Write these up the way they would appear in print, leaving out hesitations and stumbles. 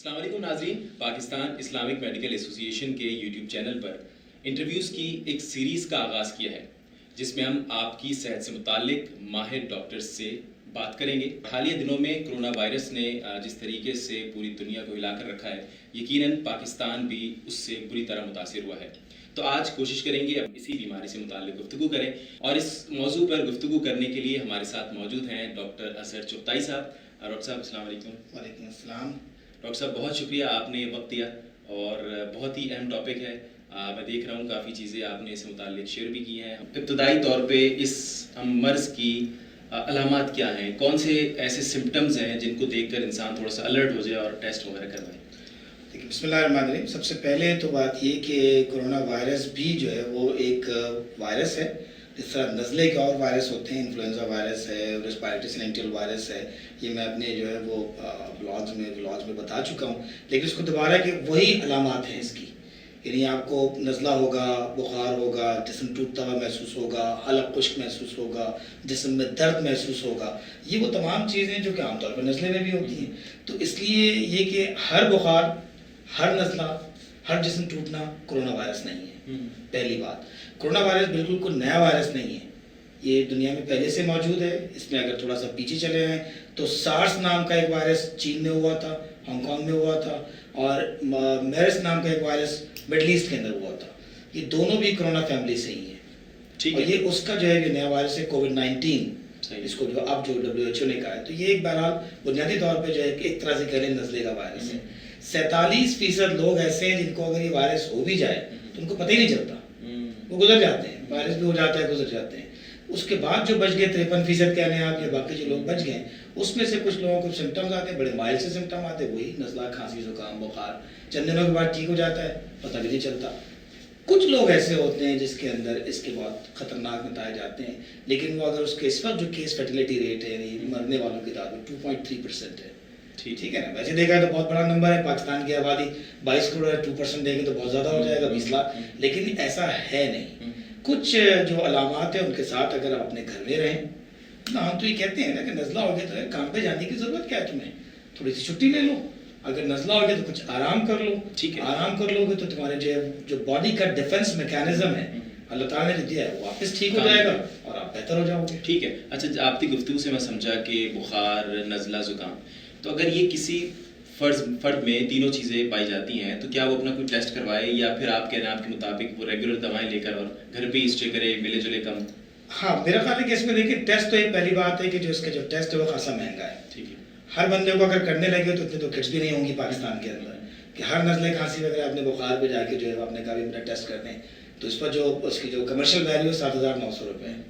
السلام علیکم ناظرین، پاکستان اسلامک میڈیکل ایسوسی ایشن کے یوٹیوب چینل پر انٹرویوز کی ایک سیریز کا آغاز کیا ہے جس میں ہم آپ کی صحت سے متعلق ماہر ڈاکٹرز سے بات کریں گے۔ حالیہ دنوں میں کرونا وائرس نے جس طریقے سے پوری دنیا کو ہلا کر رکھا ہے، یقیناً پاکستان بھی اس سے بری طرح متاثر ہوا ہے۔ تو آج کوشش کریں گے اب اسی بیماری سے متعلق گفتگو کریں، اور اس موضوع پر گفتگو کرنے کے لیے ہمارے ساتھ موجود ہیں ڈاکٹر اظہر چغتائی صاحب۔ ڈاکٹر صاحب السلام علیکم۔ وعلیکم السلام۔ ڈاکٹر صاحب بہت شکریہ، آپ نے وقت دیا اور بہت ہی اہم ٹاپک ہے۔ میں دیکھ رہا ہوں کافی چیزیں آپ نے اس سے متعلق شیئر بھی کی ہیں۔ ابتدائی طور پہ اس مرض کی علامات کیا ہیں، کون سے ایسے سمپٹمز ہیں جن کو دیکھ کر انسان تھوڑا سا الرٹ ہو جائے اور ٹیسٹ وغیرہ کروائے؟ دیکھیے، بسم اللہ الرحمن الرحیم۔ سب سے پہلے تو بات یہ کہ کرونا وائرس بھی جو ہے وہ ایک وائرس ہے، جس طرح نزلے کے اور وائرس ہوتے ہیں، انفلوئنزا وائرس ہے، ریسپائریٹری سینٹرل وائرس ہے، یہ میں اپنے جو ہے وہ ولاگز میں بتا چکا ہوں، لیکن اس کو دوبارہ کہ وہی علامات ہیں اس کی، یعنی آپ کو نزلہ ہوگا، بخار ہوگا، جسم ٹوٹتا ہوا محسوس ہوگا، حلق خشک محسوس ہوگا، جسم میں درد محسوس ہوگا، یہ وہ تمام چیزیں جو کہ عام طور پر نزلے میں بھی ہوتی ہیں۔ تو اس لیے یہ کہ ہر بخار، ہر نزلہ، ہر جسم ٹوٹنا کرونا وائرس نہیں ہے۔ پہلی بات، کرونا وائرس بالکل کوئی نیا وائرس نہیں ہے، یہ دنیا میں پہلے سے موجود ہے۔ اس میں اگر تھوڑا سا پیچھے چلے ہیں تو سارس نام کا ایک وائرس چین میں ہوا تھا، ہانگ کانگ میں ہوا تھا، اور میرس نام کا ایک وائرس مڈل ایسٹ کے اندر ہوا تھا۔ یہ دونوں بھی کرونا فیملی سے ہی ہیں، اور یہ اس کا جو ہے یہ نیا وائرس ہے کووڈ-19، اس کو جو اب جو WHO نے کہا ہے۔ تو یہ ایک بہرحال بنیادی طور پہ جو ہے کہ ایک طرح سے کہہ لیں نزلے کا وائرس ہے۔ 47% لوگ ایسے ہیں جن کو اگر یہ وائرس ہو بھی جائے تو ان کو پتہ ہی نہیں چلتا، وہ گزر جاتے ہیں، وائرس بھی ہو جاتا ہے، گزر جاتے ہیں۔ اس کے بعد جو بچ گئے 53% کہہ لیں آپ، یا باقی جو لوگ بچ گئے، اس میں سے کچھ لوگوں کو سمٹمز آتے ہیں، بڑے مائلڈ سے سمٹم آتے ہیں، وہی نزلہ، کھانسی، زکام، بخار، چند دنوں کے بعد ٹھیک ہو جاتا ہے، پتہ بھی نہیں چلتا۔ کچھ لوگ ایسے ہوتے ہیں جس کے اندر اس کے بہت خطرناک نتائج آتے ہیں، لیکن وہ اگر اس کے اس وقت جو کیس فرٹیلیٹی ریٹ ہے، یعنی مرنے والوں کی تعداد 2.3% ہے، ٹھیک ہے نا۔ ویسے دیکھا ہے تو بہت بڑا نمبر ہے، پاکستان کی آبادی 22 کروڑ ہے، 2% دیں گے تو بہت زیادہ ہو جائے گا، 20 لاکھ، لیکن ایسا ہے نہیں۔ کچھ جو علامات ہیں ان کے ساتھ اگر آپ اپنے گھر میں رہیں، ہم تو یہ کہتے ہیں نا کہ نزلہ ہو گیا تو کام پہ جانے کی ضرورت کیا ہے تمہیں، تھوڑی سی چھٹی لے لو، اگر نزلہ ہو گیا تو کچھ آرام کر لو، آرام کر لو گے تو تمہارے جو باڈی کا ڈیفنس میکینزم ہے اللہ تعالیٰ نے جو دیا ہے وہ واپس ٹھیک ہو جائے گا اور آپ بہتر ہو جاؤ گے۔ ٹھیک ہے، اچھا آپ کی گفتگو سے میں سمجھا کہ بخار، نزلہ، زکام، تو اگر یہ کسی فرد میں تینوں چیزیں پائی جاتی ہیں تو کیا وہ اپنا کوئی ٹیسٹ کروائے، یا پھر آپ کہہ رہے ہیں آپ کے مطابق وہ ریگولر دوائیں لے کر اور گھر پہ ہی اسٹے کرے، ملے جلے کم؟ ہاں، میرا خیال ہے کہ اس میں دیکھیں ٹیسٹ تو ایک پہلی بات ہے کہ جو اس کا جو ٹیسٹ ہے وہ خاصا مہنگا ہے۔ ٹھیک ہے، ہر بندے کو اگر کرنے لگے تو اتنے تو کٹس بھی نہیں ہوں گی پاکستان کے اندر کہ ہر نزلے کھانسی وغیرہ اپنے بخار پہ جا کے جو ہے اپنے کا بھی میرا ٹیسٹ کر دیں، تو اس پر جو اس کی جو کمرشل ویلیو 7,900 روپے ہے،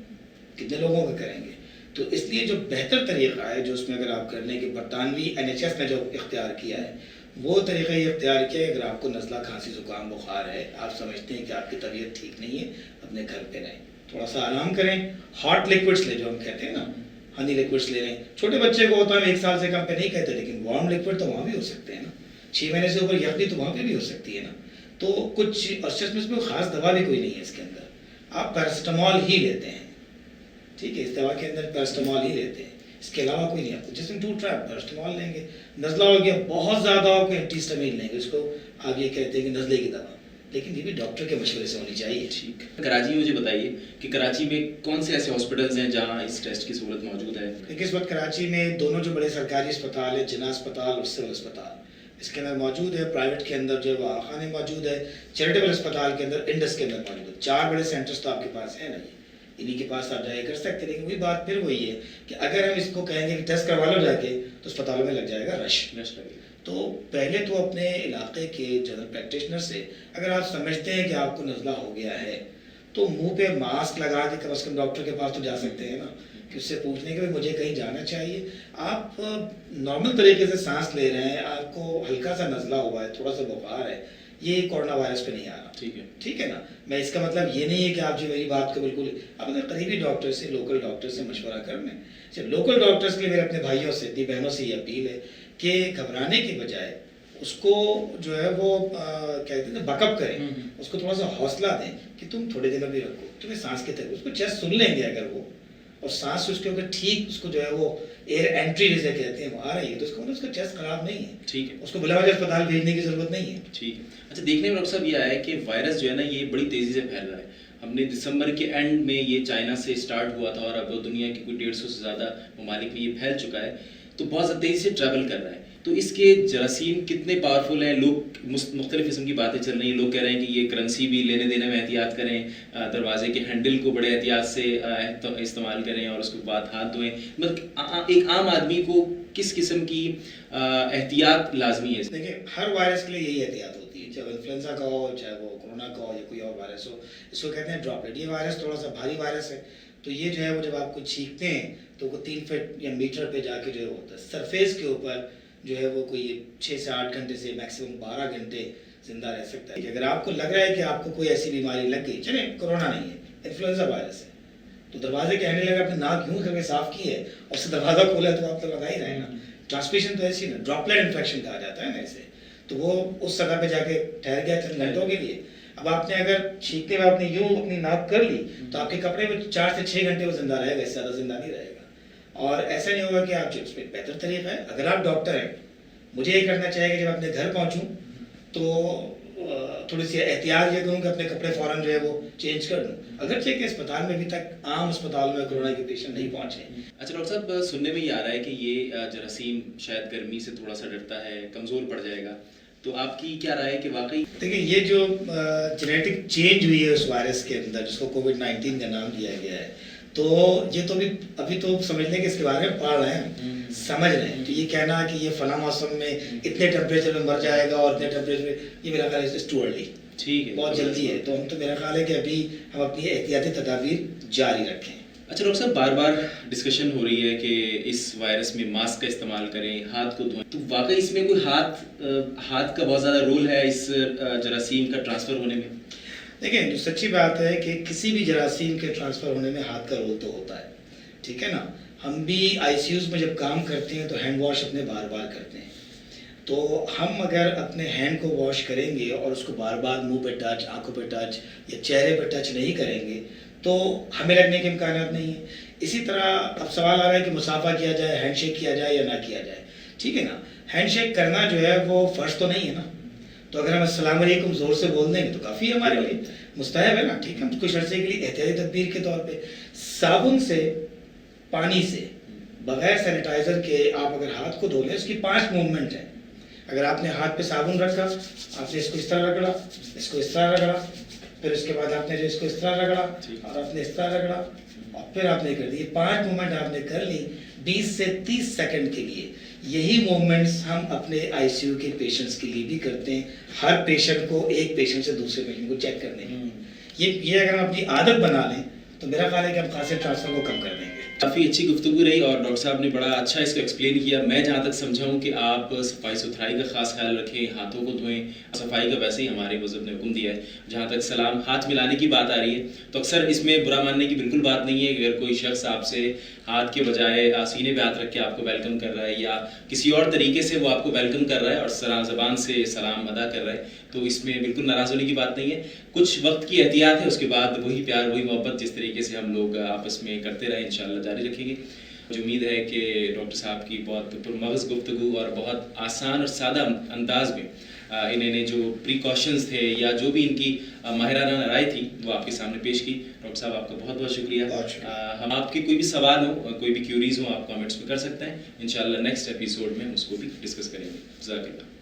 کتنے لوگوں کا کریں گے؟ تو اس لیے جو بہتر طریقہ ہے جو اس میں اگر آپ کر لیں کہ برطانوی NHS نے جو اختیار کیا ہے وہ طریقہ یہ اختیار کیا ہے، اگر آپ کو نزلہ، کھانسی، زکام، بخار ہے، آپ سمجھتے ہیں کہ آپ کی طبیعت ٹھیک نہیں ہے، اپنے گھر پہ رہیں، تھوڑا سا آرام کریں، ہاٹ لیکوڈس لیں جو ہم کہتے ہیں نا، ہنی لیکوڈس لے لیں۔ چھوٹے بچے کو ہوتا ہے 1 سال سے کم پہ نہیں کہتے، لیکن وارم لیکوڈ تو وہاں بھی ہو سکتے ہیں نا، 6 مہینے سے اوپر یخنی تو وہاں پہ بھی ہو سکتی ہے نا۔ تو کچھ اور اس میں خاص دوا بھی کوئی نہیں ہے اس کے اندر، آپ پیراسٹامول ہی لیتے ہیں، ٹھیک ہے، اس دوا کے اندر پیراسٹامول ہی لیتے ہیں، اس کے علاوہ کوئی نہیں۔ آپ کو جسم ٹوٹ رہا ہے پیراسٹامول لیں گے، نزلہ ہو گیا بہت زیادہ ہو کے اینٹی ہسٹامین لیں گے، اس کو آپ یہ کہتے ہیں کہ نزلے کی دوا، لیکن یہ بھی ڈاکٹر کے مشورے سے ہونی چاہیے۔ ٹھیک، کراچی میں مجھے بتائیے کہ کراچی میں کون سے ایسے ہاسپٹلز ہیں جہاں اس ٹیسٹ کی سہولت موجود ہے؟ دیکھیے، اس وقت کراچی میں دونوں جو بڑے سرکاری اسپتال ہیں، جناح اسپتال اور سول اسپتال، اس کے اندر موجود ہے، پرائیویٹ کے اندر جو ہے وہ آخانے موجود ہے، چیریٹیبل اسپتال کے اندر انڈس کے اندر موجود ہے۔ 4 بڑے سینٹرز تو آپ کے پاس ہیں نا، انہی کے پاس آپ جائے کر سکتے ہیں، لیکن وہی بات پھر وہی ہے کہ اگر ہم اس کو کہیں گے کہ ٹیسٹ کروا لو جا کے تو اسپتالوں میں لگ جائے گا رش لگے گا۔ تو پہلے تو اپنے علاقے کے جنرل پریکٹیشنر سے اگر آپ سمجھتے ہیں کہ آپ کو نزلہ ہو گیا ہے تو منہ پہ ماسک لگا کے کم از کم ڈاکٹر کے پاس تو جا سکتے ہیں نا، کہ اس سے پوچھنے کہ مجھے کہیں جانا چاہیے، آپ نارمل طریقے سے سانس لے رہے ہیں، آپ کو ہلکا سا نزلہ ہوا ہے، تھوڑا سا بخار ہے، یہ کورونا وائرس پہ نہیں آ رہا، ٹھیک ہے نا۔ میں اس کا مطلب یہ نہیں ہے کہ آپ جو میری بات کو بالکل، آپ اگر قریبی ڈاکٹر سے، لوکل ڈاکٹر سے مشورہ کر لیں۔ لوکل ڈاکٹرس کے لیے میرے اپنے بھائیوں سے، اپنی بہنوں سے یہ اپیل ہے کہ گھبرانے کی بجائے اس کو جو ہے وہ کہتے ہیں بک اپ کریں، اس کو تھوڑا سا حوصلہ دیں کہ تم تھوڑے دنوں بھی رکھو، تمہیں سانس کی تکلیف، اس کو چیسٹ سن لیں گے اگر وہ اور سانس اس کے اوپر ٹھیک اس کو جو ہے وہ ایئر انٹری جسے کہتے ہیں وہ آ رہی ہے، تو اس کا مطلب اس کا چیسٹ خراب نہیں ہے، ٹھیک ہے، اس کو بلا وجہ اسپتال بھیجنے کی ضرورت نہیں ہے. ٹھیک ہے. اچھا دیکھنے میں ڈاکٹر صاحب یہ آیا ہے کہ وائرس جو ہے نا یہ بڑی تیزی سے پھیل رہا ہے. ہم نے دسمبر کے اینڈ میں یہ چائنا سے اسٹارٹ ہوا تھا اور اب دنیا کے کوئی 150 سے زیادہ ممالک میں یہ پھیل چکا ہے، تو بہت زیادہ تیزی سے ٹریول کر رہا ہے. تو اس کے جراثیم کتنے پاورفل ہیں؟ لوگ مختلف قسم کی باتیں چل رہی ہیں. لوگ کہہ رہے ہیں کہ یہ کرنسی بھی لینے دینے میں احتیاط کریں، دروازے کے ہینڈل کو بڑے احتیاط سے استعمال کریں اور اس کے بعد ہاتھ دھوئیں. مطلب ایک عام آدمی کو کس قسم کی احتیاط لازمی ہے؟ دیکھیں ہر وائرس کے لیے یہی احتیاط ہوتی ہے، چاہے انفلوئنزا کا ہو، چاہے وہ کورونا کا ہو یا کوئی اور وائرس ہو. اس کو کہتے ہیں ڈراپلیٹ. یہ وائرس تھوڑا سا بھاری وائرس ہے، تو یہ جو ہے وہ جب آپ کو چھینکتے ہیں تو وہ 3 فٹ یا میٹر پہ جا کے جو ہوتا ہے سرفیس کے اوپر جو ہے وہ کوئی 6 سے 8 گھنٹے سے میکسیمم 12 گھنٹے زندہ رہ سکتا ہے. اگر آپ کو لگ رہا ہے کہ آپ کو کوئی ایسی بیماری لگ گئی، چلیں کورونا نہیں ہے، انفلوئنزا وائرس ہے، تو دروازے کے ہینڈل اگر اپنے ناک یوں کر کے صاف کی ہے اور اس سے دروازہ کھولا تو آپ تو لگا ہی رہے نا. ٹرانسمیشن تو ایسی نا ڈراپلیٹ انفیکشن کہا جاتا ہے نا اسے، تو وہ اس جگہ پہ جا کے ٹھہر گیا چند گھنٹوں کے لیے. اب آپ نے اگر چھینکتے ہوئے آپ نے یوں اپنی ناک کر لی تو آپ کے کپڑے میں 4 سے 6 گھنٹے وہ زندہ رہے گا، اس سے زیادہ زندہ نہیں رہے گا. اور ایسا نہیں ہوگا کہ آپ اس میں بہتر طریقہ ہے. اگر آپ ڈاکٹر ہیں، مجھے یہ کرنا چاہیے کہ جب اپنے گھر پہنچوں تو تھوڑی سی احتیاط یہ کروں کہ اپنے کپڑے فوراً جو ہے وہ چینج کر دوں، اگرچہ کہ اسپتال میں ابھی تک عام اسپتال میں کورونا کے پیشنٹ نہیں پہنچے. اچھا ڈاکٹر صاحب سننے میں یہ آ رہا ہے کہ یہ جراثیم شاید گرمی سے تھوڑا سا ڈرتا ہے، کمزور پڑ جائے گا، تو آپ کی کیا رائے ہے کہ واقعی؟ دیکھیں یہ جو جینیٹک چینج ہوئی ہے اس وائرس کے اندر جس کو کووڈ-19 کا نام دیا گیا ہے، تو یہ تو ابھی تو سمجھنے کے اس کے بارے میں پڑھ رہے ہیں، سمجھ رہے ہیں. تو یہ کہنا کہ یہ فلاں موسم میں اتنے ٹیمپریچر میں مر جائے گا اور اتنے ٹیمپریچر میں، یہ میرا خیال ہے ٹو ارلی، ٹھیک ہے، بہت جلدی ہے. تو ہم تو میرا خیال ہے کہ ابھی ہم اپنی احتیاطی تدابیر جاری رکھیں. اچھا ڈاکٹر صاحب بار بار ڈسکشن ہو رہی ہے کہ اس وائرس میں ماسک کا استعمال کریں، ہاتھ کو دھوئیں، تو واقعی اس میں کوئی ہاتھ کا بہت زیادہ رول ہے اس جراثیم کا ٹرانسفر ہونے میں؟ دیکھیں جو سچی بات ہے کہ کسی بھی جراثیم کے ٹرانسفر ہونے میں ہاتھ کا رول تو ہوتا ہے، ٹھیک ہے نا. ہم بھی آئی سی یوز میں جب کام کرتے ہیں تو ہینڈ واش اپنے بار بار کرتے ہیں. تو ہم اگر اپنے ہینڈ کو واش کریں گے اور اس کو بار بار منہ پہ ٹچ، آنکھوں پہ ٹچ یا چہرے پہ ٹچ نہیں کریں گے تو ہمیں لگنے کے امکانات نہیں ہیں. اسی طرح اب سوال آ رہا ہے کہ مسافہ کیا جائے، ہینڈ شیک کیا جائے یا نہ کیا جائے. ٹھیک ہے نا، ہینڈ شیک کرنا جو ہے وہ فرض تو نہیں ہے نا. تو اگر ہم السلام علیکم زور سے بول دیں گے تو کافی ہے ہمارے لیے، مستحب ہے نا. ٹھیک ہے، ہم کچھ عرصے کے لیے احتیاطی تدبیر کے طور پہ صابن سے، پانی سے، بغیر سینیٹائزر کے آپ اگر ہاتھ کو دھو لیں، اس کی 5 موومنٹ ہیں. اگر آپ نے ہاتھ پہ صابن رکھا، آپ نے اس کو اس طرح رگڑا، اس کو اس طرح رگڑا، پھر اس کے بعد آپ نے جو اس کو اس طرح رگڑا اور آپ نے اس طرح رگڑا اور پھر آپ نے کر دی. 5 موومنٹ آپ نے کر لی 20 سے 30 سیکنڈ کے لیے. یہی موومنٹس ہم اپنے آئی سی یو کے پیشنٹس کے لیے بھی کرتے ہیں، ہر پیشنٹ کو ایک پیشنٹ سے دوسرے پیشنٹ کو چیک کرنے میں. یہ اگر ہم اپنی عادت بنا لیں تو میرا خیال ہے کہ ہم خاصے ٹرانسفر کو کم کر دیں گے. کافی اچھی گفتگو رہی اور ڈاکٹر صاحب نے بڑا اچھا اس کو ایکسپلین کیا. میں جہاں تک سمجھا ہوں کہ آپ صفائی ستھرائی کا خاص خیال رکھیں، ہاتھوں کو دھوئیں. صفائی کا ویسے ہی ہمارے مذہب نے حکم دیا ہے. جہاں تک سلام ہاتھ ملانے کی بات آ رہی ہے تو اکثر اس میں برا ماننے کی بالکل بات نہیں ہے. اگر کوئی شخص آپ سے ہاتھ کے بجائے سینے پہ ہاتھ رکھ کے آپ کو ویلکم کر رہا ہے یا کسی اور طریقے سے وہ آپ کو ویلکم کر رہا ہے اور سلام زبان سے سلام ادا کر رہا ہے تو اس میں بالکل ناراض ہونے کی بات نہیں ہے. کچھ وقت کی احتیاط ہے، اس کے بعد وہی پیار وہی محبت جس طریقے سے ہم لوگ آپس میں کرتے رہے انشاءاللہ جاری رکھیں گے. مجھے امید ہے کہ ڈاکٹر صاحب کی بہت پرمغز گفتگو اور بہت آسان اور سادہ انداز میں انہوں نے جو پریکاشنز تھے یا جو بھی ان کی ماہرانہ رائے تھی وہ آپ کے سامنے پیش کی. ڈاکٹر صاحب آپ کا بہت بہت شکریہ. ہم آپ کے کوئی بھی سوال ہوں، کوئی بھی کیوریز ہوں، آپ کامنٹس میں کر سکتے ہیں. انشاءاللہ نیکسٹ ایپیسوڈ میں ہم اس کو بھی ڈسکس کریں گے. جزاک اللہ.